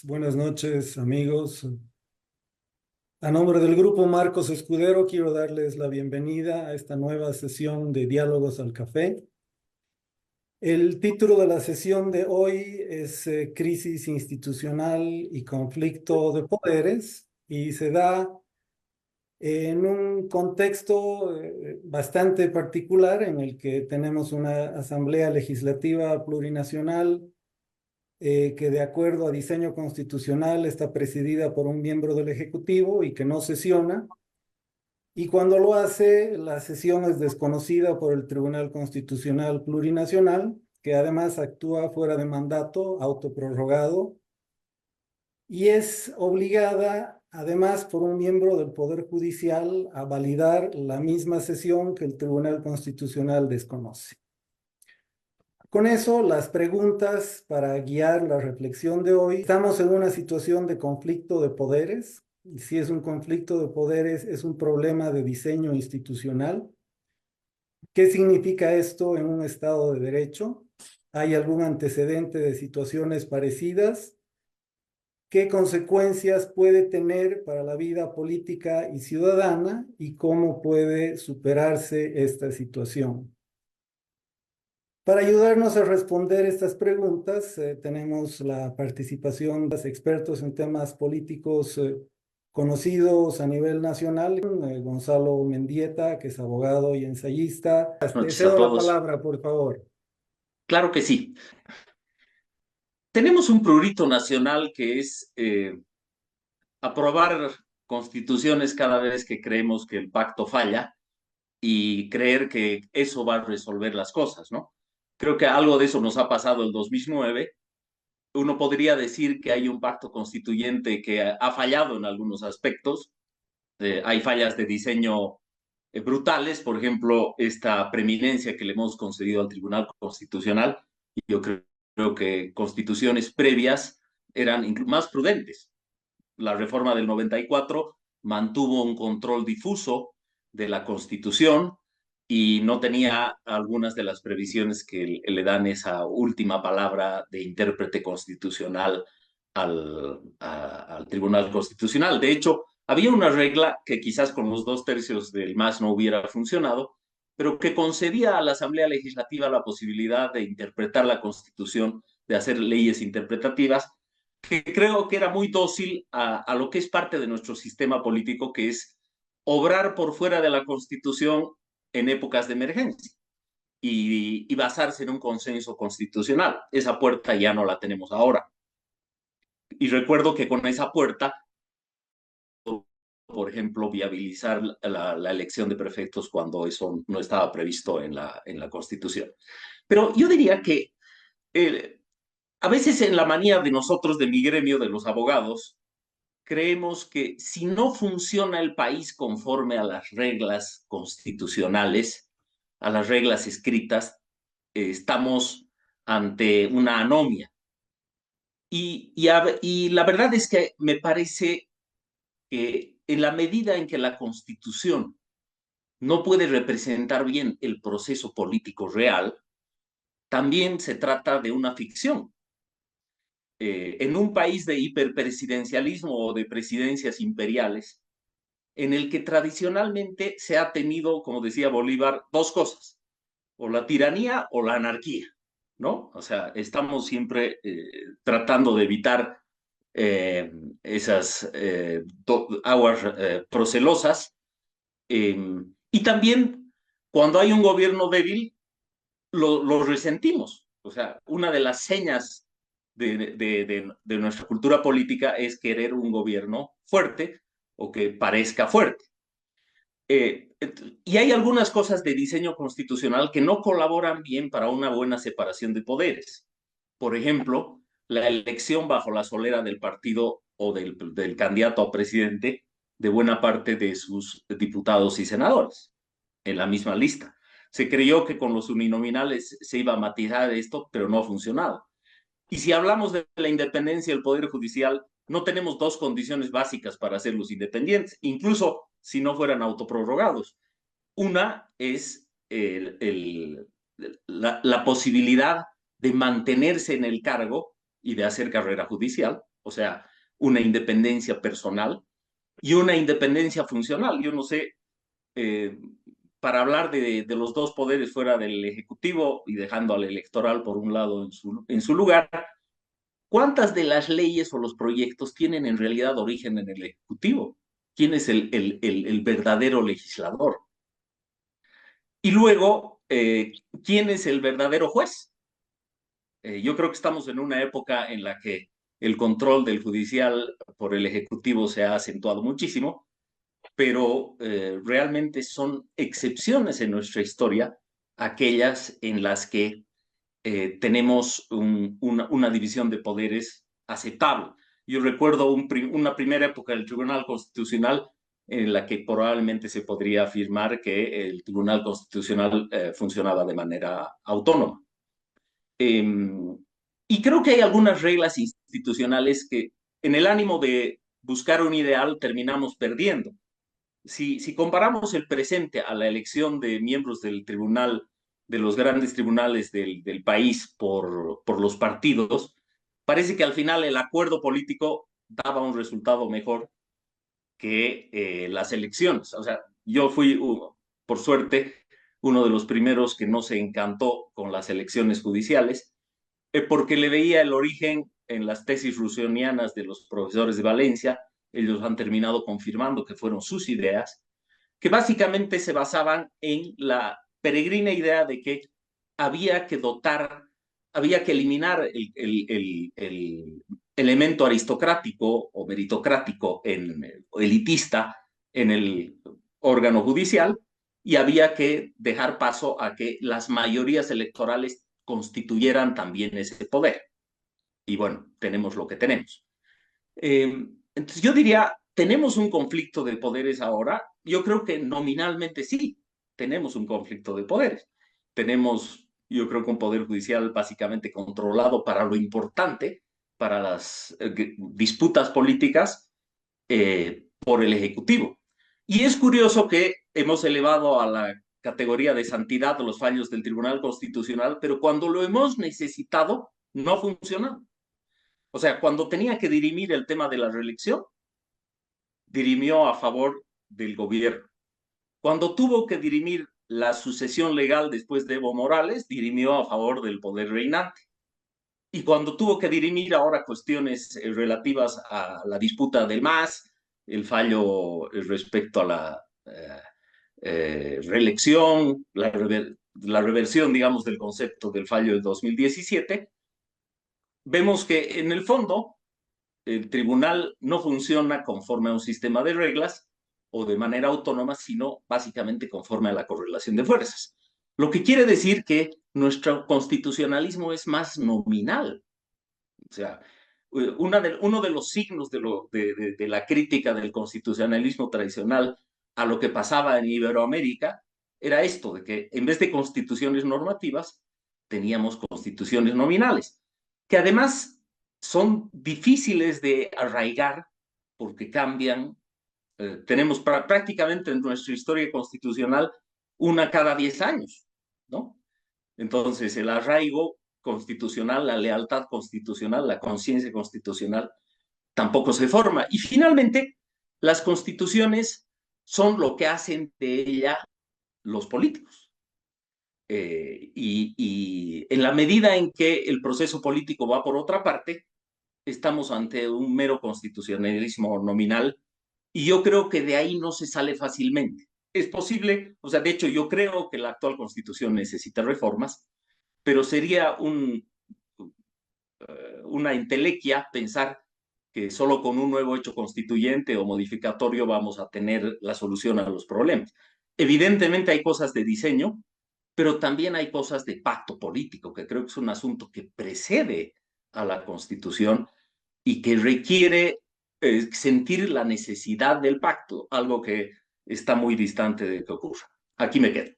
Buenas noches, amigos. A nombre del grupo Marcos Escudero, quiero darles la bienvenida a esta nueva sesión de Diálogos al Café. El título de la sesión de hoy es Crisis institucional y conflicto de poderes y se da en un contexto bastante particular en el que tenemos una asamblea legislativa plurinacional que de acuerdo a diseño constitucional está presidida por un miembro del Ejecutivo y que no sesiona. Y cuando lo hace, la sesión es desconocida por el Tribunal Constitucional Plurinacional, que además actúa fuera de mandato, autoprorrogado, y es obligada además por un miembro del Poder Judicial a validar la misma sesión que el Tribunal Constitucional desconoce. Con eso, las preguntas para guiar la reflexión de hoy. Estamos en una situación de conflicto de poderes. Y si es un conflicto de poderes, es un problema de diseño institucional. ¿Qué significa esto en un Estado de Derecho? ¿Hay algún antecedente de situaciones parecidas? ¿Qué consecuencias puede tener para la vida política y ciudadana? ¿Y cómo puede superarse esta situación? Para ayudarnos a responder estas preguntas, tenemos la participación de expertos en temas políticos conocidos a nivel nacional. Gonzalo Mendieta, que es abogado y ensayista. Buenas Te noches a cedo la todos. palabra, por favor. Claro que sí. Tenemos un prurito nacional que es aprobar constituciones cada vez que creemos que el pacto falla y creer que eso va a resolver las cosas, ¿no? Creo que algo de eso nos ha pasado el 2009. Uno podría decir que hay un pacto constituyente que ha fallado en algunos aspectos. Hay fallas de diseño brutales, por ejemplo, esta preeminencia que le hemos concedido al Tribunal Constitucional. Y yo creo que constituciones previas eran más prudentes. La reforma del 94 mantuvo un control difuso de la Constitución y no tenía algunas de las previsiones que le dan esa última palabra de intérprete constitucional al Tribunal Constitucional. De hecho, había una regla que quizás con los 2/3 del MAS no hubiera funcionado, pero que concedía a la Asamblea Legislativa la posibilidad de interpretar la Constitución, de hacer leyes interpretativas, que creo que era muy dócil a lo que es parte de nuestro sistema político, que es obrar por fuera de la Constitución en épocas de emergencia y basarse en un consenso constitucional. Esa puerta ya no la tenemos ahora. Y recuerdo que con esa puerta, por ejemplo, viabilizar la elección de prefectos cuando eso no estaba previsto en la Constitución. Pero yo diría que a veces en la manía de nosotros, de mi gremio, de los abogados, creemos que si no funciona el país conforme a las reglas constitucionales, a las reglas escritas, estamos ante una anomia. Y la verdad es que me parece que en la medida en que la Constitución no puede representar bien el proceso político real, también se trata de una ficción. En un país de hiperpresidencialismo o de presidencias imperiales, en el que tradicionalmente se ha tenido, como decía Bolívar, dos cosas, o la tiranía o la anarquía, ¿no? O sea, estamos siempre tratando de evitar eh, esas aguas procelosas. eh, y también, cuando hay un gobierno débil, lo resentimos. O sea, una de las señas de nuestra cultura política es querer un gobierno fuerte o que parezca fuerte. Y hay algunas cosas de diseño constitucional que no colaboran bien para una buena separación de poderes. Por ejemplo, la elección bajo la solera del partido o del candidato a presidente de buena parte de sus diputados y senadores en la misma lista. Se creyó que con los uninominales se iba a matizar esto, pero no ha funcionado. Y si hablamos de la independencia del Poder Judicial, no tenemos dos condiciones básicas para hacerlos independientes, incluso si no fueran autoprorrogados. Una es la posibilidad de mantenerse en el cargo y de hacer carrera judicial, o sea, una independencia personal y una independencia funcional. Yo no sé, eh, para hablar de los dos poderes fuera del Ejecutivo y dejando al electoral por un lado en su lugar, ¿cuántas de las leyes o los proyectos tienen en realidad origen en el Ejecutivo? ¿Quién es el verdadero legislador? Y luego, ¿quién es el verdadero juez? Yo creo que estamos en una época en la que el control del judicial por el Ejecutivo se ha acentuado muchísimo, pero realmente son excepciones en nuestra historia aquellas en las que tenemos una división de poderes aceptable. Yo recuerdo una primera época del Tribunal Constitucional en la que probablemente se podría afirmar que el Tribunal Constitucional funcionaba de manera autónoma. Eh, y creo que hay algunas reglas institucionales que en el ánimo de buscar un ideal terminamos perdiendo. Si comparamos el presente a la elección de miembros del tribunal, de los grandes tribunales del país por los partidos, parece que al final el acuerdo político daba un resultado mejor que las elecciones. O sea, yo fui, por suerte, uno de los primeros que no se encantó con las elecciones judiciales, porque le veía el origen en las tesis rusonianas de los profesores de Valencia. Ellos han terminado confirmando que fueron sus ideas, que básicamente se basaban en la peregrina idea de que había que dotar, había que eliminar el elemento aristocrático o meritocrático, o elitista en el órgano judicial, y había que dejar paso a que las mayorías electorales constituyeran también ese poder. Y bueno, tenemos lo que tenemos. Entonces yo diría, ¿tenemos un conflicto de poderes ahora? Yo creo que nominalmente sí, tenemos un conflicto de poderes. Tenemos, yo creo que un poder judicial básicamente controlado para lo importante, para las disputas políticas, por el Ejecutivo. Y es curioso que hemos elevado a la categoría de santidad los fallos del Tribunal Constitucional, pero cuando lo hemos necesitado, no ha funcionado. O sea, cuando tenía que dirimir el tema de la reelección, dirimió a favor del gobierno. Cuando tuvo que dirimir la sucesión legal después de Evo Morales, dirimió a favor del poder reinante. Y cuando tuvo que dirimir ahora cuestiones relativas a la disputa del MAS, el fallo respecto a la reelección, la reversión, digamos, del concepto del fallo de 2017, vemos que en el fondo el tribunal no funciona conforme a un sistema de reglas o de manera autónoma, sino básicamente conforme a la correlación de fuerzas. Lo que quiere decir que nuestro constitucionalismo es más nominal. O sea, uno de los signos de la crítica del constitucionalismo tradicional a lo que pasaba en Iberoamérica era esto, de que en vez de constituciones normativas, teníamos constituciones nominales, que además son difíciles de arraigar porque cambian. Tenemos prácticamente en nuestra historia constitucional una cada 10 años, ¿no? Entonces, el arraigo constitucional, la lealtad constitucional, la conciencia constitucional, tampoco se forma. Y finalmente, las constituciones son lo que hacen de ella los políticos. Y en la medida en que el proceso político va por otra parte, estamos ante un mero constitucionalismo nominal, y yo creo que de ahí no se sale fácilmente. Es posible, o sea, de hecho yo creo que la actual constitución necesita reformas, pero sería una entelequia pensar que solo con un nuevo hecho constituyente o modificatorio vamos a tener la solución a los problemas. Evidentemente hay cosas de diseño, pero también hay cosas de pacto político, que creo que es un asunto que precede a la Constitución y que requiere sentir la necesidad del pacto, algo que está muy distante de que ocurra. Aquí me quedo.